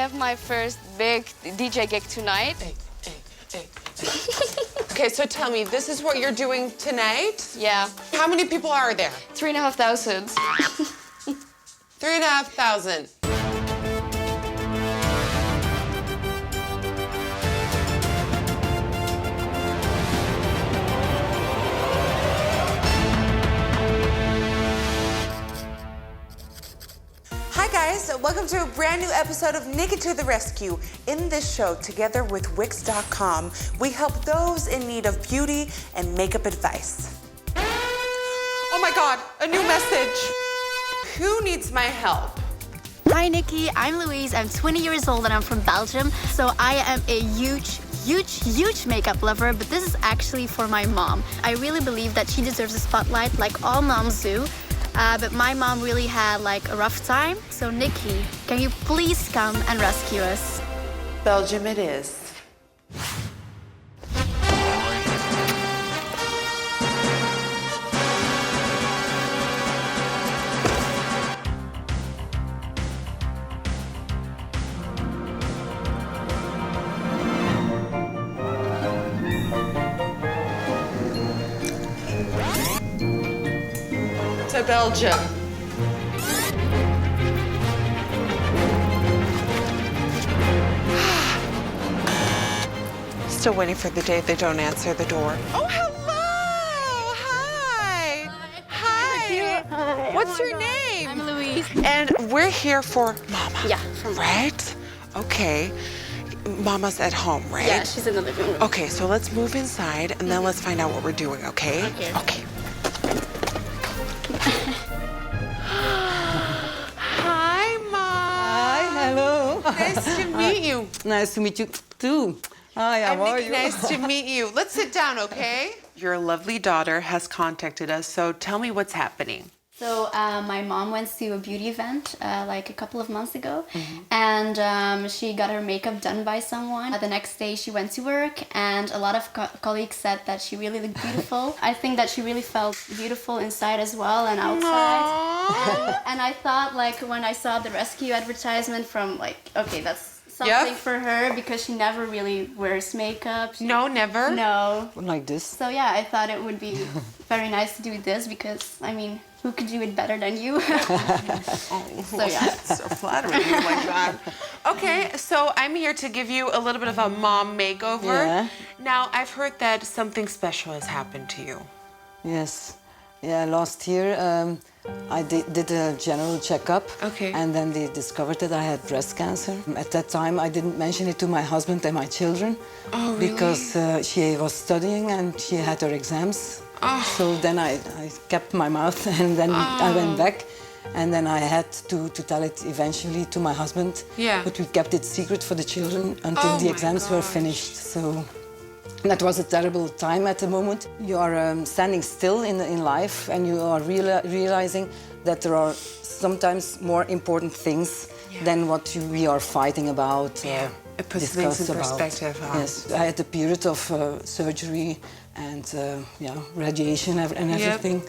have my first big DJ gig tonight. Hey. Okay, so tell me, this is what you're doing tonight? Yeah. How many people are there? 3,500. 3,500. Hi guys, welcome to a brand new episode of Nikkie to the Rescue. In this show, together with Wix.com, we help those in need of beauty and makeup advice. Oh my God, a new message. Who needs my help? Hi Nikkie, I'm Louise, I'm 20 years old and I'm from Belgium. So I am a huge makeup lover, but this is actually for my mom. I really believe that she deserves a spotlight like all moms do. But my mom really had like a rough time. So Nikkie, can you please come and rescue us? Belgium it is. To Belgium. Still waiting for the day they don't answer the door. Oh, hello! Hi! Hi! What's your name? I'm Louise. And we're here for Mama. Yeah, for Mama. Right? Okay. Mama's at home, right? Yeah, she's in the living room. Okay, so let's move inside and then let's find out what we're doing, okay? Okay. Okay. Hi, Mom. Hi, hello. Nice to meet you. Nice to meet you too. Hi, how are Nikkie, you? nice to meet you. Let's sit down, okay? Your lovely daughter has contacted us, so tell me what's happening. So my mom went to a beauty event like a couple of months ago, and she got her makeup done by someone. The next day she went to work, and a lot of colleagues said that she really looked beautiful. I think that she really felt beautiful inside as well and outside. And I thought, like, when I saw the rescue advertisement from, like, okay, that's something for her because she never really wears makeup. No, never? No. Like this? So yeah, I thought it would be very nice to do this because, I mean, who could do it better than you? So yeah. That's so flattering like that. Okay, so I'm here to give you a little bit of a mom makeover. Yeah. Now, I've heard that something special has happened to you. Yes. Yeah, last year I did a general checkup. Okay. And then they discovered that I had breast cancer. At that time, I didn't mention it to my husband and my children. Oh, really? Because she was studying and she had her exams. Oh. So then I kept my mouth and then I went back. And then I had to tell it eventually to my husband. Yeah. But we kept it secret for the children until the exams were finished. So that was a terrible time at the moment. You are standing still in life and you are realizing that there are sometimes more important things than what we are fighting about. It puts things in perspective. Huh? Yes, I had a period of surgery and radiation and everything.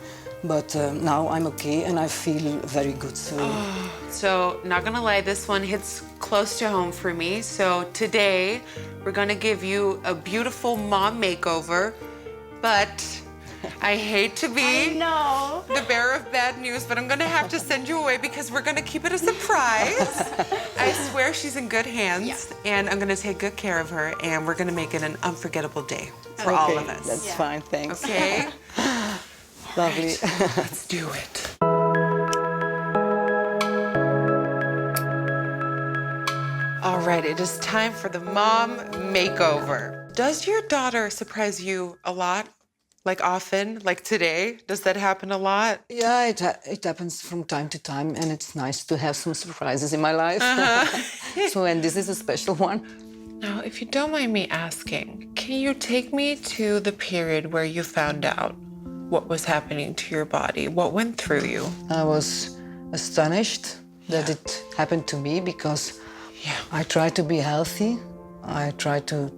But now I'm okay and I feel very good. So, not gonna lie, this one hits close to home for me. So today, we're gonna give you a beautiful mom makeover, but I hate to be the bearer of bad news, but I'm gonna have to send you away because we're gonna keep it a surprise. I swear she's in good hands, and I'm gonna take good care of her, and we're gonna make it an unforgettable day for all of us. That's fine, thanks. Okay? Lovely. Right, let's do it. All right, it is time for the mom makeover. Does your daughter surprise you a lot? Like often? Like today? Does that happen a lot? Yeah, it happens from time to time, and it's nice to have some surprises in my life. So, and this is a special one. Now, if you don't mind me asking, can you take me to the period where you found out what was happening to your body? What went through you? I was astonished that it happened to me because I try to be healthy. I try to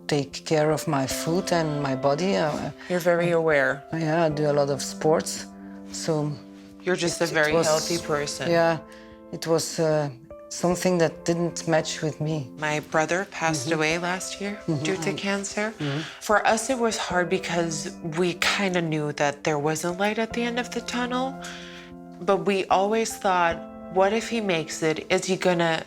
take care of my food and my body. You're very aware. Yeah, I do a lot of sports. So you're just a very healthy person. Yeah, it was something that didn't match with me. My brother passed away last year due to cancer. For us, it was hard because we kind of knew that there was a light at the end of the tunnel. But we always thought, what if he makes it? Is he gonna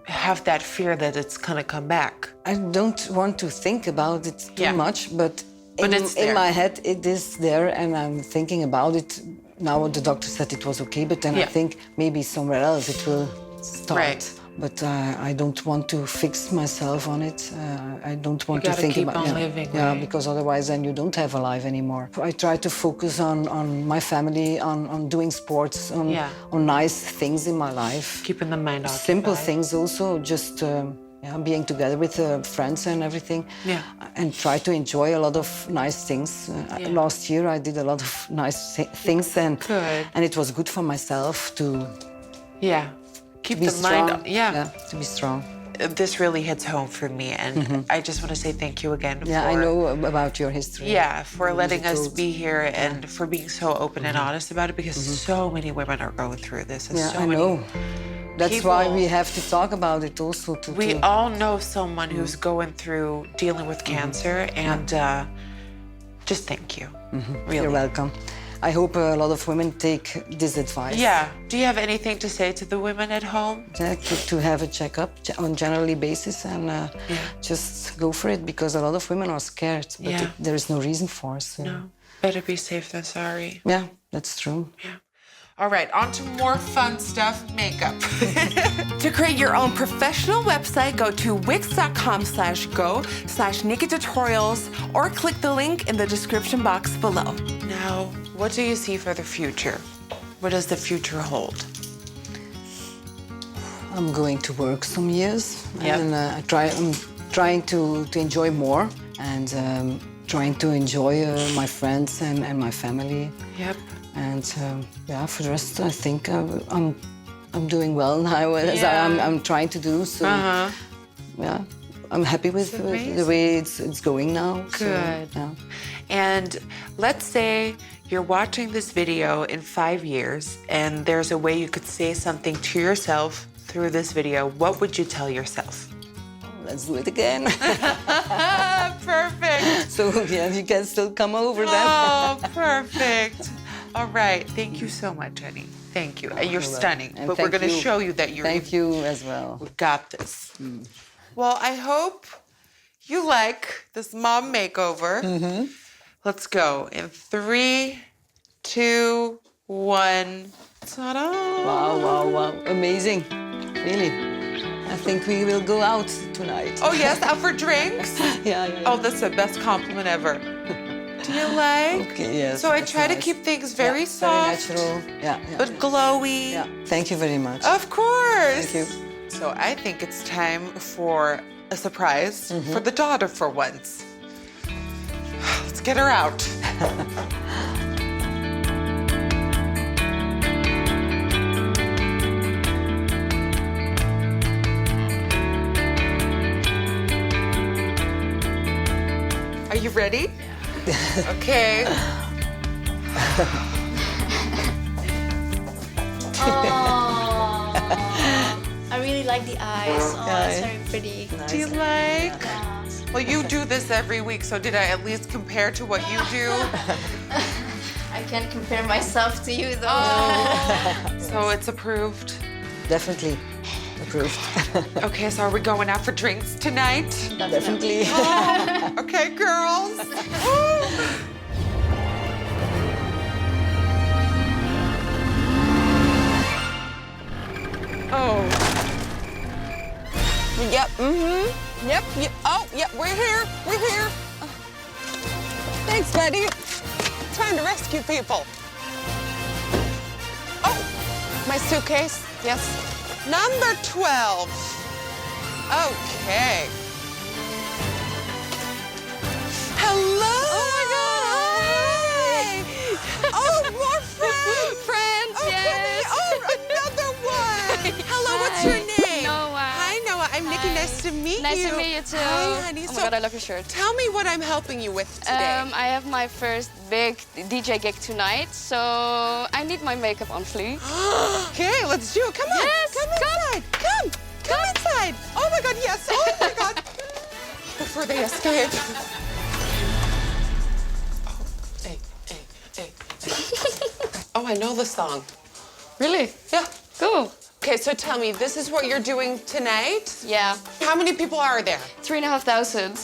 have that fear that it's gonna come back? I don't want to think about it too much, but it's there. in my head it is there, and I'm thinking about it. Now the doctor said it was okay, but then I think maybe somewhere else it will start. Right. But I don't want to fix myself on it. I don't want to think keep about on living, Yeah, right? because otherwise then you don't have a life anymore. I try to focus on my family, on doing sports, on nice things in my life. Keeping the mind occupied. Simple things also, just being together with friends and everything. Yeah. And try to enjoy a lot of nice things. Last year I did a lot of nice things, and it was good for myself to keep be the strong. mind. To be strong. This really hits home for me, and I just want to say thank you again. Yeah, I know about your history. Yeah, for letting us be here and for being so open and honest about it, because so many women are going through this. And so I many know. That's people, why we have to talk about it also. We all know someone who's going through dealing with cancer, and just thank you. Really. You're welcome. I hope a lot of women take this advice. Yeah. Do you have anything to say to the women at home? To have a checkup on a generally basis and just go for it, because a lot of women are scared, but there is no reason for it. So. No. Better be safe than sorry. Yeah, that's true. Yeah. All right, on to more fun stuff, makeup. To create your own professional website, go to wix.com/go/NikkieTutorials or click the link in the description box below. Now, what do you see for the future? What does the future hold? I'm going to work some years, and I'm trying to enjoy more, and trying to enjoy my friends and my family. Yep. And for the rest, I think I'm doing well now, as I'm trying to do. So I'm happy with the way it's going now. Good. So, And let's say you're watching this video in 5 years, and there's a way you could say something to yourself through this video. What would you tell yourself? Let's do it again. Perfect. So you can still come over then. Oh, perfect. All right. Thank you so much, honey. Thank you. And you're stunning. And but we're going to show you that you're... Thank you as well. We got this. Well, I hope you like this mom makeover. Let's go. In 3, 2, 1. Ta-da! Wow, wow, wow. Amazing. Really. I think we will go out tonight. Oh, yes? Out for drinks? Yeah. Oh, that's the best compliment ever. Do you like? Okay, yes. So I that's try to nice. keep things very soft. Very natural. Yeah. But glowy. Yeah. Thank you very much. Of course. Thank you. So I think it's time for a surprise for the daughter for once. Let's get her out. Are you ready? Okay. I really like the eyes. Oh, it's very pretty. Do you like? Well, you do this every week, so did I at least compare to what you do? I can't compare myself to you, though. Oh. So it's approved? Definitely approved. Okay, so are we going out for drinks tonight? Definitely. Oh, okay, girls. Oh. Yep, Yep. Oh, yep, we're here. Thanks, buddy. Trying to rescue people. Oh, my suitcase. Yes. Number 12. Okay. Hello. Oh my God. Hi. Oh, more friends. Friends, Oh, yes. Oh, another one. Hello, what's your name? Noah. Hi, Noah. I'm Nikkie. Nice to meet you. Nice to meet you too. Hi, honey. Oh my God, I love your shirt. Tell me what I'm helping you with today. I have my first big DJ gig tonight, so I need my makeup on fleek. Okay, let's do it. Come on. Yes, come inside. Come inside. Oh my God, yes. Oh my God. Before they escape. Oh, hey. Oh, I know the song. Really? Yeah. Cool. Okay, so tell me, this is what you're doing tonight? Yeah. How many people are there? 3,500.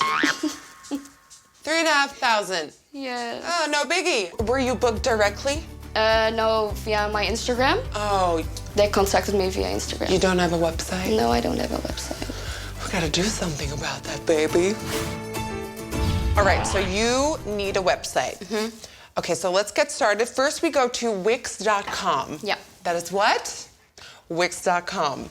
3,500. Yeah. Oh, no biggie. Were you booked directly? No, via my Instagram. Oh, They contacted me via Instagram. you don't have a website? No, I don't have a website. We gotta do something about that, baby. All right, so you need a website. Okay, so let's get started. First, we go to Wix.com. Yeah. That is what? Wix.com.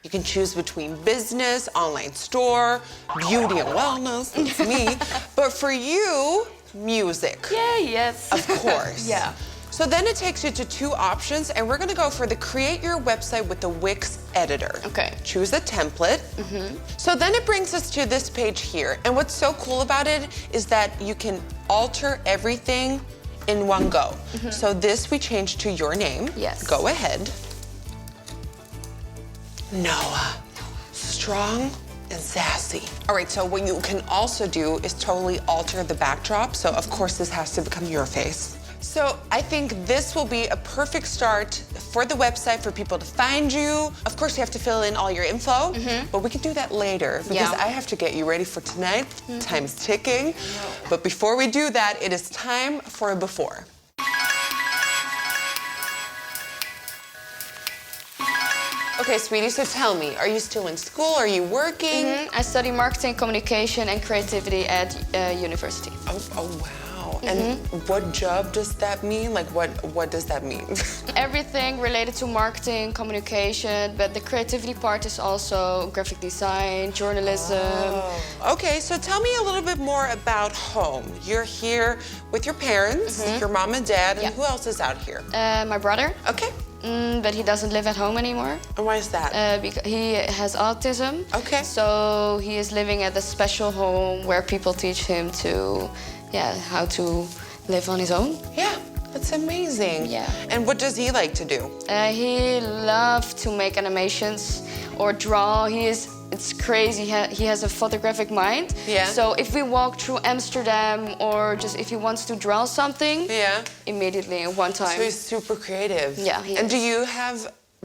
You can choose between business, online store, beauty and wellness, that's me. But for you, music. Yeah, yes. Of course. Yeah. So then it takes you to two options, and we're gonna go for the create your website with the Wix editor. Okay. Choose a template. So then it brings us to this page here. And what's so cool about it is that you can alter everything in one go. So this we change to your name. Yes. Go ahead. Noah. Strong and sassy. All right, so what you can also do is totally alter the backdrop. So of course this has to become your face. So I think this will be a perfect start for the website for people to find you. Of course, you have to fill in all your info, but we can do that later because Yeah. I have to get you ready for tonight. Time's ticking. But before we do that, it is time for a before. Okay, sweetie, so tell me, are you still in school? Are you working? I study marketing, communication, and creativity at university. Oh, wow. And what job does that mean? Like, what does that mean? Everything related to marketing, communication, but the creativity part is also graphic design, journalism. Okay, so tell me a little bit more about home. You're here with your parents, your mom and dad, and Yeah. who else is out here? My brother, Okay, but he doesn't live at home anymore and why is that? because he has autism. Okay. So he is living at a special home where people teach him to, how to live on his own. Yeah, that's amazing. Yeah. And what does he like to do? He loves to make animations or draw. It's crazy. He has a photographic mind. Yeah. So if we walk through Amsterdam or just if he wants to draw something, Yeah. immediately in one time. So he's super creative. Yeah, he And is. do you have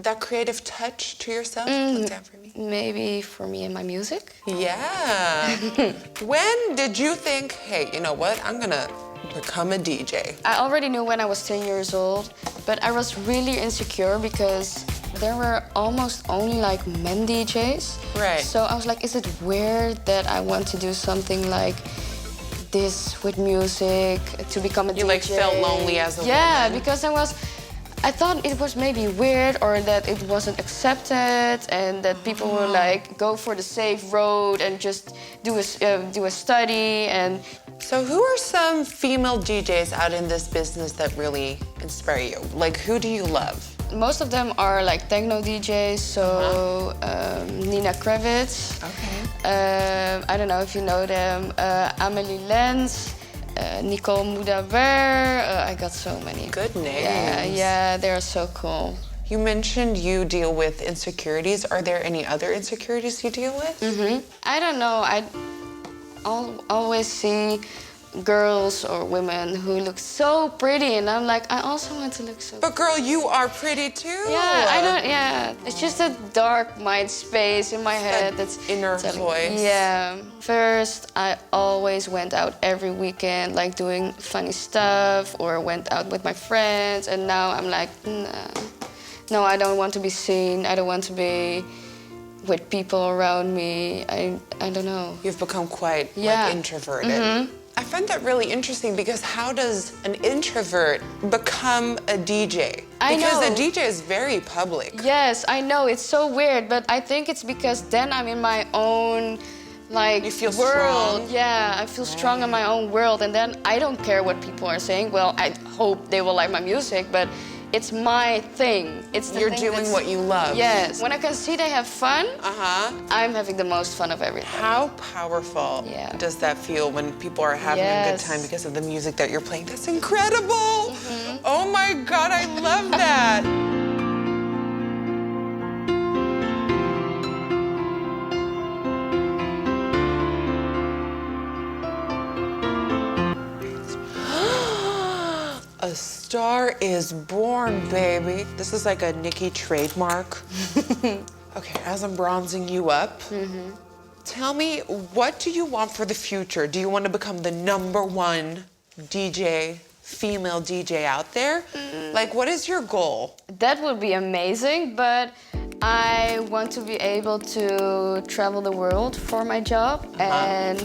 that creative touch to yourself? Look down for me. Maybe for me and my music. Yeah. When did you think, hey, you know what? I'm gonna become a DJ. I already knew when I was 10 years old, but I was really insecure because there were almost only like men DJs. Right. So I was like, is it weird that I want to do something like this with music to become a DJ? You like felt lonely as a Yeah, woman. because I thought it was maybe weird or that it wasn't accepted and that people were like go for the safe road and just do a study and. So who are some female DJs out in this business that really inspire you? Like, who do you love? Most of them are like techno DJs, so Nina Kravitz. Okay. I don't know if you know them. Amelie Lenz, Nicole Moudaber. I got so many. Good names. Yeah, they're so cool. You mentioned you deal with insecurities. Are there any other insecurities you deal with? I don't know. I always see girls or women who look so pretty, and I'm like, I also want to look so. But girl, you are pretty too. Yeah, I don't. Yeah, it's just a dark mind space in my head that's inner telling- voice. Yeah. First, I always went out every weekend, like doing funny stuff, or went out with my friends. And now I'm like, no, I don't want to be seen. I don't want to be with people around me. I don't know. You've become quite Yeah. like introverted. I find that really interesting because how does an introvert become a DJ? I Because a know. DJ is very public. Yes, I know, it's so weird, but I think it's because then I'm in my own like You feel world. strong? Yeah, I feel strong in my own world, and then I don't care what people are saying. Well, I hope they will like my music, but it's my thing. It's the You're thing doing that's- what you love. Yes. When I can see they have fun, Uh-huh. I'm having the most fun of everything. How powerful Yeah. does that feel when people are having a good Yes. time because of the music that you're playing? That's incredible. Oh my God, I love that. A star is born, baby. This is like a Nikkie trademark. Okay, as I'm bronzing you up, tell me, what do you want for the future? Do you want to become the #1 DJ, female DJ out there? Like, what is your goal? That would be amazing, but I want to be able to travel the world for my job and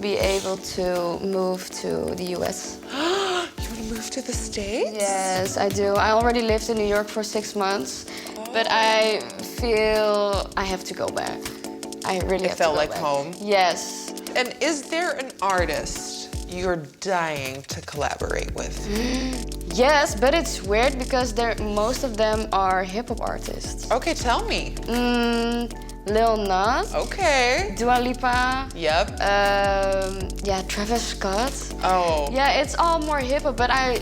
be able to move to the US. You want to move to the States? Yes, I do. I already lived in New York for 6 months, but I feel I have to go back. I really have to felt go like back. home? Yes. And is there an artist you're dying to collaborate with? Yes, but it's weird because most of them are hip-hop artists. Okay, tell me. Lil Nas, Okay. Dua Lipa, Yep. yeah, Travis Scott. Oh. Yeah, it's all more hip-hop, but I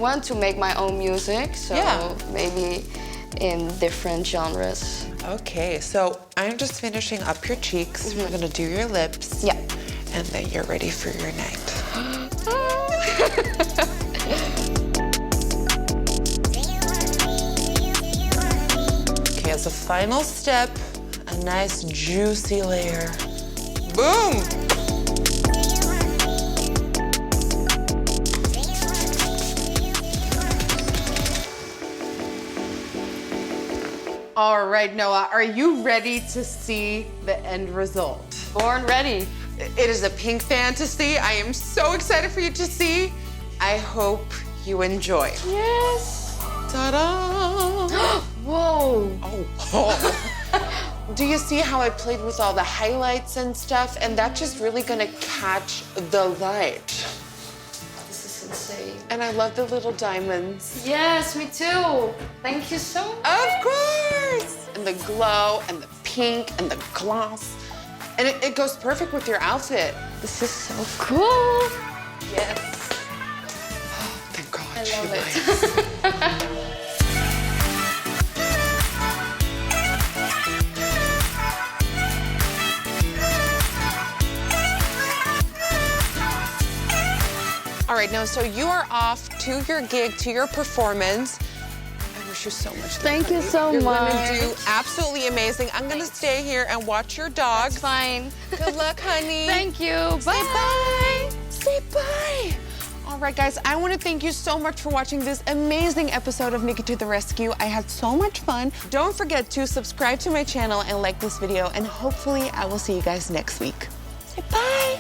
want to make my own music, so Yeah. maybe in different genres. Okay, so I'm just finishing up your cheeks. We're gonna do your lips. Yeah. And then you're ready for your night. Okay, as a final step, a nice juicy layer. Boom! All right, Noah, are you ready to see the end result? Born ready. It is a pink fantasy. I am so excited for you to see. I hope you enjoy. Yes. Ta-da! Whoa. Oh. Do you see how I played with all the highlights and stuff? And that's just really gonna catch the light. This is insane. And I love the little diamonds. Yes, me too. Thank you so much. Of course! And the glow and the pink and the gloss. And it goes perfect with your outfit. This is so cool. Yes. Oh, thank God. I she love likes. it. All right, now, so you are off to your gig, to your performance. I wish you so much luck. Thank you honey. so You're much. gonna do absolutely amazing. I'm gonna stay here and watch your dog. Fine. Good luck, honey. Thank you. Say bye. Say bye. All right, guys, I want to thank you so much for watching this amazing episode of Nikkie to the Rescue. I had so much fun. Don't forget to subscribe to my channel and like this video, and hopefully I will see you guys next week. Say bye.